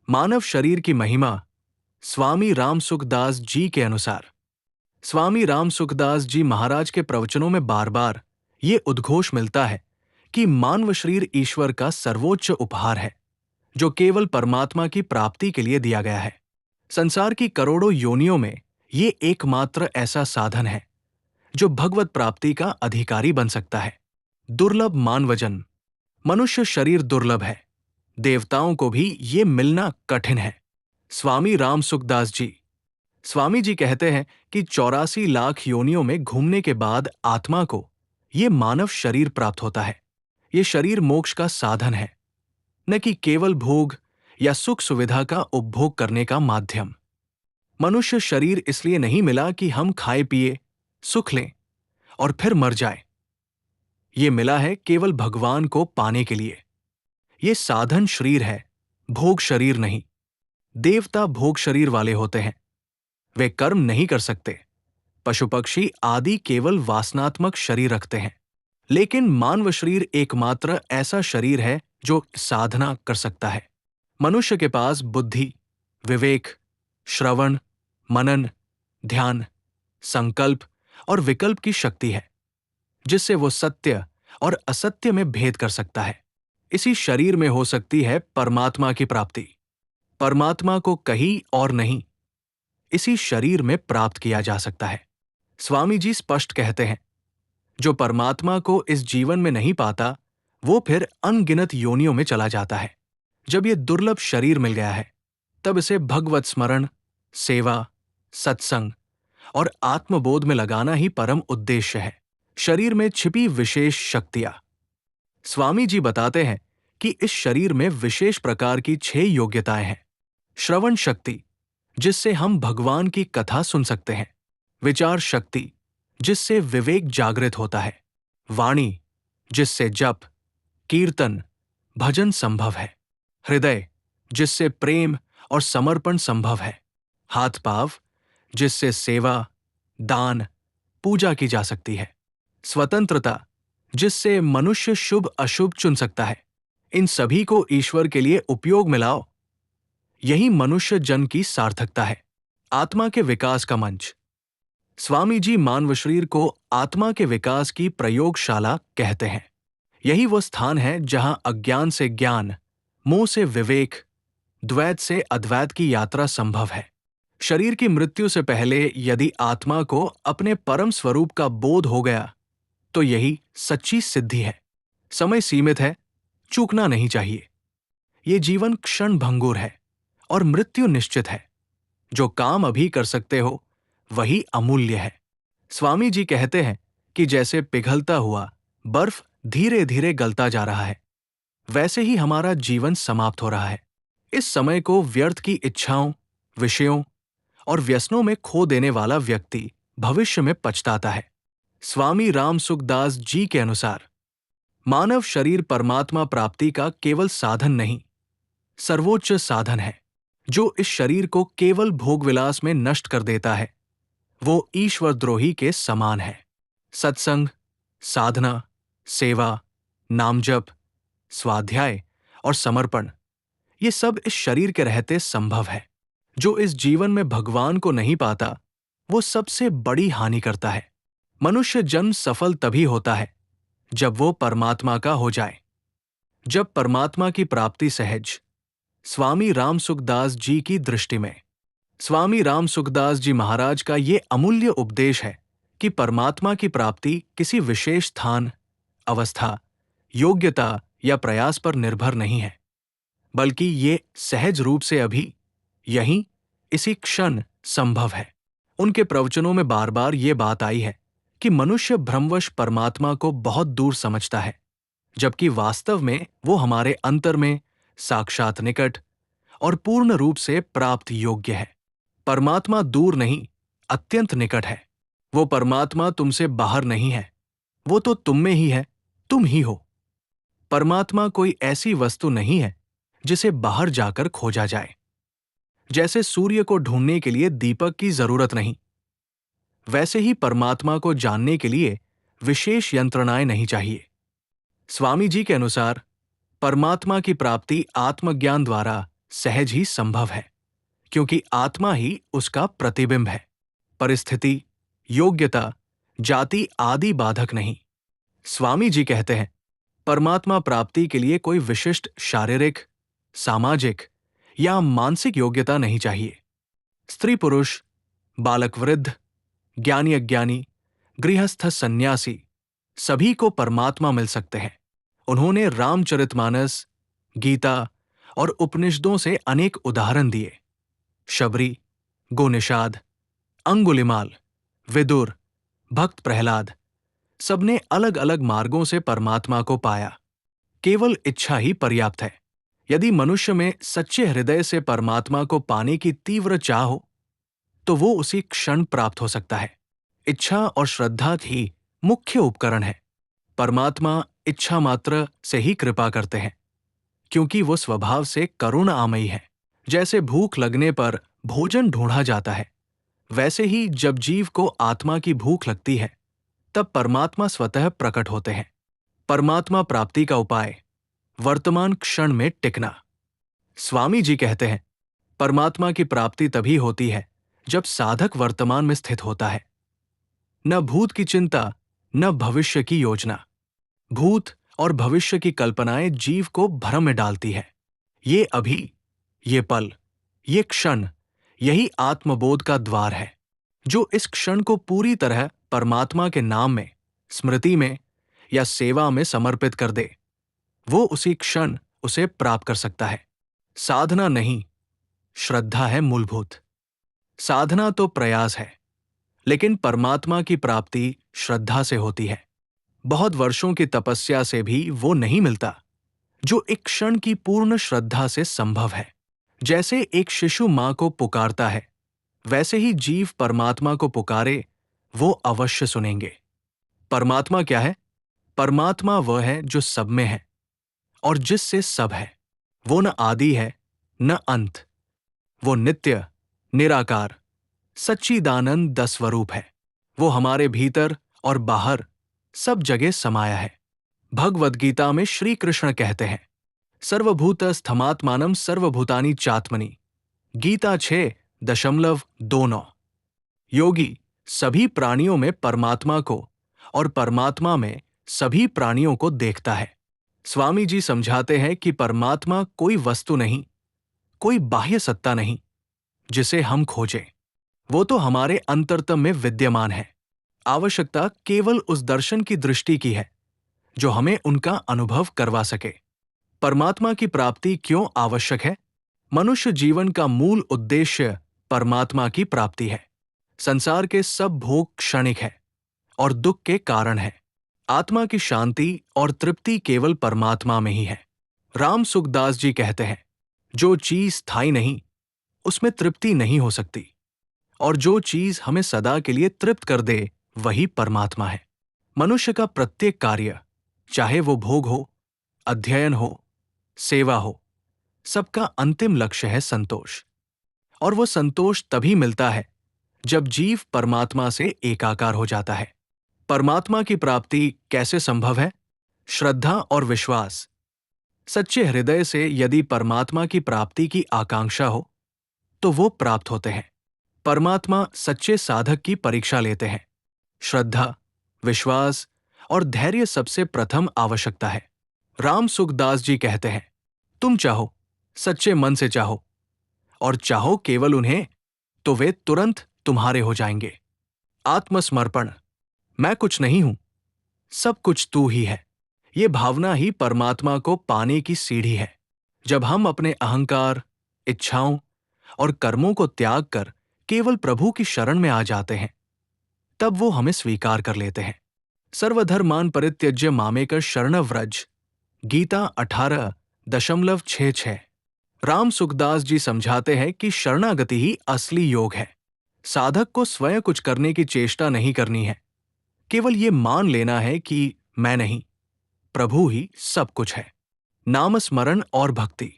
मानव शरीर की महिमा। स्वामी राम सुखदास जी के अनुसार, स्वामी राम सुखदास जी महाराज के प्रवचनों में बार बार ये उद्घोष मिलता है कि मानव शरीर ईश्वर का सर्वोच्च उपहार है, जो केवल परमात्मा की प्राप्ति के लिए दिया गया है। संसार की करोड़ों योनियों में ये एकमात्र ऐसा साधन है जो भगवत प्राप्ति का अधिकारी बन सकता है। दुर्लभ मानव जन्म। मनुष्य शरीर दुर्लभ है, देवताओं को भी ये मिलना कठिन है। स्वामी राम सुखदास जी, स्वामी जी कहते हैं कि 84 लाख योनियों में घूमने के बाद आत्मा को ये मानव शरीर प्राप्त होता है। ये शरीर मोक्ष का साधन है, न कि केवल भोग या सुख सुविधा का उपभोग करने का माध्यम। मनुष्य शरीर इसलिए नहीं मिला कि हम खाए पिए, सुख लें और फिर मर जाए। ये मिला है केवल भगवान को पाने के लिए। ये साधन शरीर है, भोग शरीर नहीं। देवता भोग शरीर वाले होते हैं, वे कर्म नहीं कर सकते। पशु पक्षी आदि केवल वासनात्मक शरीर रखते हैं। लेकिन मानव शरीर एकमात्र ऐसा शरीर है जो साधना कर सकता है। मनुष्य के पास बुद्धि, विवेक, श्रवण, मनन, ध्यान, संकल्प और विकल्प की शक्ति है, जिससे वो सत्य और असत्य में भेद कर सकता है। इसी शरीर में हो सकती है परमात्मा की प्राप्ति। परमात्मा को कहीं और नहीं, इसी शरीर में प्राप्त किया जा सकता है। स्वामी जी स्पष्ट कहते हैं, जो परमात्मा को इस जीवन में नहीं पाता, वो फिर अनगिनत योनियों में चला जाता है। जब ये दुर्लभ शरीर मिल गया है, तब इसे भगवत स्मरण, सेवा, सत्संग और आत्मबोध में लगाना ही परम उद्देश्य है। शरीर में छिपी विशेष शक्तियां। स्वामी जी बताते हैं कि इस शरीर में विशेष प्रकार की 6 योग्यताएं हैं। श्रवण शक्ति, जिससे हम भगवान की कथा सुन सकते हैं। विचार शक्ति, जिससे विवेक जागृत होता है। वाणी, जिससे जप, कीर्तन, भजन संभव है। हृदय, जिससे प्रेम और समर्पण संभव है। हाथ पांव, जिससे सेवा, दान, पूजा की जा सकती है। स्वतंत्रता, जिससे मनुष्य शुभ अशुभ चुन सकता है। इन सभी को ईश्वर के लिए उपयोग में लाओ, यही मनुष्य जन्म की सार्थकता है। आत्मा के विकास का मंच। स्वामी जी मानव शरीर को आत्मा के विकास की प्रयोगशाला कहते हैं। यही वो स्थान है जहां अज्ञान से ज्ञान, मोह से विवेक, द्वैत से अद्वैत की यात्रा संभव है। शरीर की मृत्यु से पहले यदि आत्मा को अपने परम स्वरूप का बोध हो गया, तो यही सच्ची सिद्धि है। समय सीमित है, चूकना नहीं चाहिए। ये जीवन क्षण भंगुर है और मृत्यु निश्चित है। जो काम अभी कर सकते हो, वही अमूल्य है। स्वामी जी कहते हैं कि जैसे पिघलता हुआ बर्फ धीरे धीरे गलता जा रहा है, वैसे ही हमारा जीवन समाप्त हो रहा है। इस समय को व्यर्थ की इच्छाओं, विषयों और व्यसनों में खो देने वाला व्यक्ति भविष्य में पछताता है। स्वामी राम सुखदास जी के अनुसार, मानव शरीर परमात्मा प्राप्ति का केवल साधन नहीं, सर्वोच्च साधन है। जो इस शरीर को केवल भोगविलास में नष्ट कर देता है, वो ईश्वरद्रोही के समान है। सत्संग, साधना, सेवा, नामजप, स्वाध्याय और समर्पण, ये सब इस शरीर के रहते संभव है। जो इस जीवन में भगवान को नहीं पाता, वो सबसे बड़ी हानि करता है। मनुष्य जन्म सफल तभी होता है जब वो परमात्मा का हो जाए, जब परमात्मा की प्राप्ति सहज। स्वामी राम सुखदास जी की दृष्टि में, स्वामी राम सुखदास जी महाराज का ये अमूल्य उपदेश है कि परमात्मा की प्राप्ति किसी विशेष स्थान, अवस्था, योग्यता या प्रयास पर निर्भर नहीं है, बल्कि ये सहज रूप से अभी, यहीं, इसी क्षण संभव है। उनके प्रवचनों में बार बार ये बात आई है कि मनुष्य भ्रमवश परमात्मा को बहुत दूर समझता है, जबकि वास्तव में वो हमारे अंतर में साक्षात निकट और पूर्ण रूप से प्राप्त योग्य है। परमात्मा दूर नहीं, अत्यंत निकट है। वो परमात्मा तुमसे बाहर नहीं है, वो तो तुम में ही है, तुम ही हो। परमात्मा कोई ऐसी वस्तु नहीं है जिसे बाहर जाकर खोजा जाए। जैसे सूर्य को ढूंढने के लिए दीपक की जरूरत नहीं, वैसे ही परमात्मा को जानने के लिए विशेष यंत्रणाएं नहीं चाहिए। स्वामी जी के अनुसार परमात्मा की प्राप्ति आत्मज्ञान द्वारा सहज ही संभव है, क्योंकि आत्मा ही उसका प्रतिबिंब है। परिस्थिति, योग्यता, जाति आदि बाधक नहीं। स्वामी जी कहते हैं, परमात्मा प्राप्ति के लिए कोई विशिष्ट शारीरिक, सामाजिक या मानसिक योग्यता नहीं चाहिए। स्त्री पुरुष, बालक वृद्ध, ज्ञानी अज्ञानी, गृहस्थ सन्यासी, सभी को परमात्मा मिल सकते हैं। उन्होंने रामचरितमानस, गीता और उपनिषदों से अनेक उदाहरण दिए। शबरी, गोनिषाद, अंगुलिमाल, विदुर, भक्त प्रहलाद, सबने अलग अलग मार्गों से परमात्मा को पाया। केवल इच्छा ही पर्याप्त है। यदि मनुष्य में सच्चे हृदय से परमात्मा को पाने की तीव्र चाह हो, तो वो उसी क्षण प्राप्त हो सकता है। इच्छा और श्रद्धा ही मुख्य उपकरण है। परमात्मा इच्छा मात्र से ही कृपा करते हैं, क्योंकि वो स्वभाव से करुणामयी है। जैसे भूख लगने पर भोजन ढूंढा जाता है, वैसे ही जब जीव को आत्मा की भूख लगती है, तब परमात्मा स्वतः प्रकट होते हैं। परमात्मा प्राप्ति का उपाय, वर्तमान क्षण में टिकना। स्वामी जी कहते हैं, परमात्मा की प्राप्ति तभी होती है जब साधक वर्तमान में स्थित होता है। न भूत की चिंता, न भविष्य की योजना। भूत और भविष्य की कल्पनाएं जीव को भ्रम में डालती है। ये अभी, ये पल, ये क्षण, यही आत्मबोध का द्वार है। जो इस क्षण को पूरी तरह परमात्मा के नाम में, स्मृति में या सेवा में समर्पित कर दे, वो उसी क्षण उसे प्राप्त कर सकता है। साधना नहीं, श्रद्धा है मूलभूत। साधना तो प्रयास है, लेकिन परमात्मा की प्राप्ति श्रद्धा से होती है। बहुत वर्षों की तपस्या से भी वो नहीं मिलता, जो एक क्षण की पूर्ण श्रद्धा से संभव है। जैसे एक शिशु मां को पुकारता है, वैसे ही जीव परमात्मा को पुकारे, वो अवश्य सुनेंगे। परमात्मा क्या है? परमात्मा वह है जो सब में है और जिससे सब है। वो न आदि है, न अंत। वो नित्य, निराकार, सच्चिदानंद स्वरूप है। वो हमारे भीतर और बाहर सब जगह समाया है। भगवद गीता में श्री कृष्ण कहते हैं, सर्वभूत स्थमात्मानम सर्वभूतानि चात्मनि। गीता 6:29। योगी सभी प्राणियों में परमात्मा को और परमात्मा में सभी प्राणियों को देखता है। स्वामी जी समझाते हैं कि परमात्मा कोई वस्तु नहीं, कोई बाह्य सत्ता नहीं जिसे हम खोजें। वो तो हमारे अंतरतम में विद्यमान है। आवश्यकता केवल उस दर्शन की दृष्टि की है जो हमें उनका अनुभव करवा सके। परमात्मा की प्राप्ति क्यों आवश्यक है? मनुष्य जीवन का मूल उद्देश्य परमात्मा की प्राप्ति है। संसार के सब भोग क्षणिक है और दुख के कारण है। आत्मा की शांति और तृप्ति केवल परमात्मा में ही है। राम सुखदास जी कहते हैं, जो चीज स्थायी नहीं, उसमें तृप्ति नहीं हो सकती, और जो चीज हमें सदा के लिए तृप्त कर दे, वही परमात्मा है। मनुष्य का प्रत्येक कार्य, चाहे वो भोग हो, अध्ययन हो, सेवा हो, सबका अंतिम लक्ष्य है संतोष। और वो संतोष तभी मिलता है जब जीव परमात्मा से एकाकार हो जाता है। परमात्मा की प्राप्ति कैसे संभव है? श्रद्धा और विश्वास। सच्चे हृदय से यदि परमात्मा की प्राप्ति की आकांक्षा हो, तो वो प्राप्त होते हैं। परमात्मा सच्चे साधक की परीक्षा लेते हैं। श्रद्धा, विश्वास और धैर्य सबसे प्रथम आवश्यकता है। राम सुखदास जी कहते हैं, तुम चाहो, सच्चे मन से चाहो, और चाहो केवल उन्हें, तो वे तुरंत तुम्हारे हो जाएंगे। आत्मसमर्पण, मैं कुछ नहीं हूं, सब कुछ तू ही है। ये भावना ही परमात्मा को पाने की सीढ़ी है। जब हम अपने अहंकार, इच्छाओं और कर्मों को त्याग कर केवल प्रभु की शरण में आ जाते हैं, तब वो हमें स्वीकार कर लेते हैं। सर्वधर्मान परित्यज्य मामेक शरण व्रज। गीता 18:66। राम सुखदास जी समझाते हैं कि शरणागति ही असली योग है। साधक को स्वयं कुछ करने की चेष्टा नहीं करनी है। केवल ये मान लेना है कि मैं नहीं, प्रभु ही सब कुछ है। नाम स्मरण और भक्ति।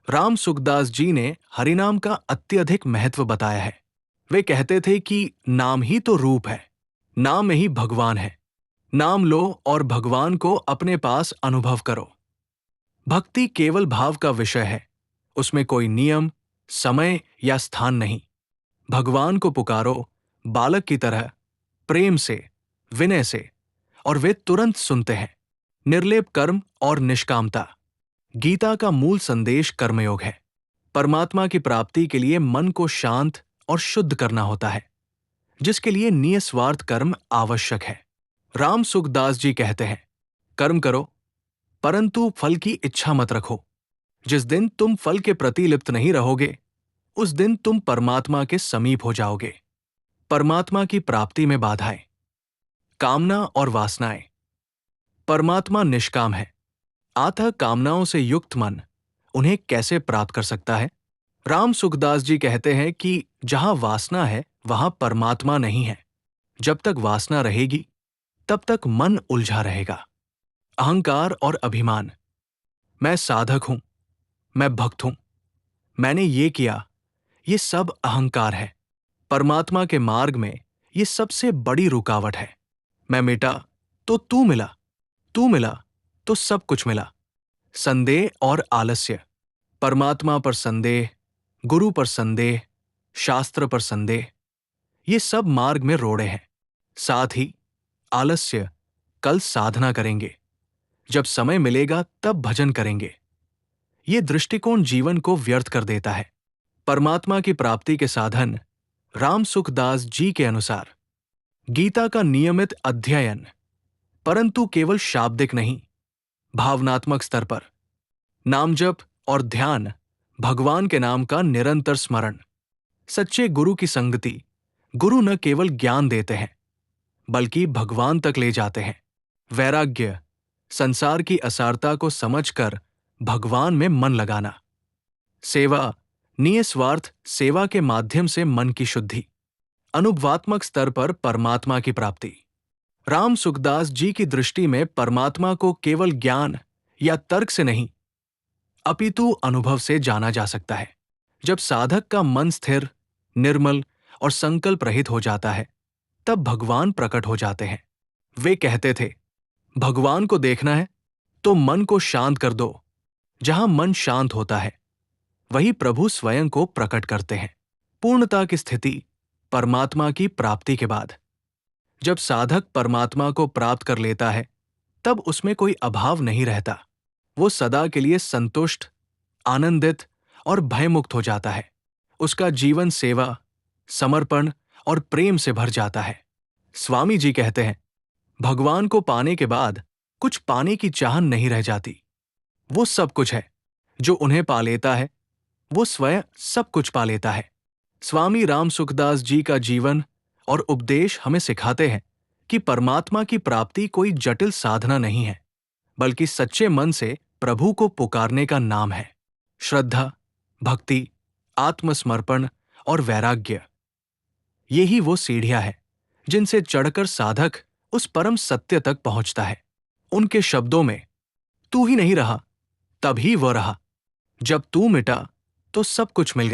राम सुखदास जी ने हरिनाम का अत्यधिक महत्व बताया है। वे कहते थे कि नाम ही तो रूप है, नाम ही भगवान है। नाम लो और भगवान को अपने पास अनुभव करो। भक्ति केवल भाव का विषय है, उसमें कोई नियम, समय या स्थान नहीं। भगवान को पुकारो बालक की तरह, प्रेम से, विनय से, और वे तुरंत सुनते हैं। निर्लेप कर्म और निष्कामता। गीता का मूल संदेश कर्मयोग है। परमात्मा की प्राप्ति के लिए मन को शांत और शुद्ध करना होता है, जिसके लिए निस्वार्थ कर्म आवश्यक है। राम सुखदास जी कहते हैं, कर्म करो परंतु फल की इच्छा मत रखो। जिस दिन तुम फल के प्रति लिप्त नहीं रहोगे, उस दिन तुम परमात्मा के समीप हो जाओगे। परमात्मा की प्राप्ति में बाधाएं। कामना और वासनाएं। परमात्मा निष्काम है, अतः कामनाओं से युक्त मन उन्हें कैसे प्राप्त कर सकता है? राम सुखदास जी कहते हैं कि जहां वासना है वहां परमात्मा नहीं है। जब तक वासना रहेगी तब तक मन उलझा रहेगा। अहंकार और अभिमान। मैं साधक हूं, मैं भक्त हूं, मैंने ये किया, ये सब अहंकार है। परमात्मा के मार्ग में ये सबसे बड़ी रुकावट है। मैं मिटा तो तू मिला, तू मिला तो सब कुछ मिला। संदेह और आलस्य। परमात्मा पर संदेह, गुरु पर संदेह, शास्त्र पर संदेह, ये सब मार्ग में रोड़े हैं। साथ ही आलस्य, कल साधना करेंगे, जब समय मिलेगा तब भजन करेंगे, ये दृष्टिकोण जीवन को व्यर्थ कर देता है। परमात्मा की प्राप्ति के साधन राम सुखदास जी के अनुसार गीता का नियमित अध्ययन, परंतु केवल शाब्दिक नहीं, भावनात्मक स्तर पर। नाम जप और ध्यान, भगवान के नाम का निरंतर स्मरण। सच्चे गुरु की संगति। गुरु न केवल ज्ञान देते हैं बल्कि भगवान तक ले जाते हैं। वैराग्य, संसार की असारता को समझकर भगवान में मन लगाना। सेवा, निस्वार्थ सेवा के माध्यम से मन की शुद्धि। अनुभवात्मक स्तर पर परमात्मा की प्राप्ति। राम सुखदास जी की दृष्टि में परमात्मा को केवल ज्ञान या तर्क से नहीं, अपितु अनुभव से जाना जा सकता है। जब साधक का मन स्थिर, निर्मल और संकल्प रहित हो जाता है, तब भगवान प्रकट हो जाते हैं। वे कहते थे, भगवान को देखना है तो मन को शांत कर दो। जहां मन शांत होता है वही प्रभु स्वयं को प्रकट करते हैं। पूर्णता की स्थिति परमात्मा की प्राप्ति के बाद। जब साधक परमात्मा को प्राप्त कर लेता है तब उसमें कोई अभाव नहीं रहता। वो सदा के लिए संतुष्ट, आनंदित और भयमुक्त हो जाता है। उसका जीवन सेवा, समर्पण और प्रेम से भर जाता है। स्वामी जी कहते हैं, भगवान को पाने के बाद कुछ पाने की चाहत नहीं रह जाती। वो सब कुछ है। जो उन्हें पा लेता है वो स्वयं सब कुछ पा लेता है। स्वामी राम सुखदास जी का जीवन और उपदेश हमें सिखाते हैं कि परमात्मा की प्राप्ति कोई जटिल साधना नहीं है, बल्कि सच्चे मन से प्रभु को पुकारने का नाम है। श्रद्धा, भक्ति, आत्मसमर्पण और वैराग्य, ये ही वो सीढ़ियां हैं जिनसे चढ़कर साधक उस परम सत्य तक पहुंचता है। उनके शब्दों में, तू ही नहीं रहा तभी वह रहा, जब तू मिटा तो सब कुछ मिल गया।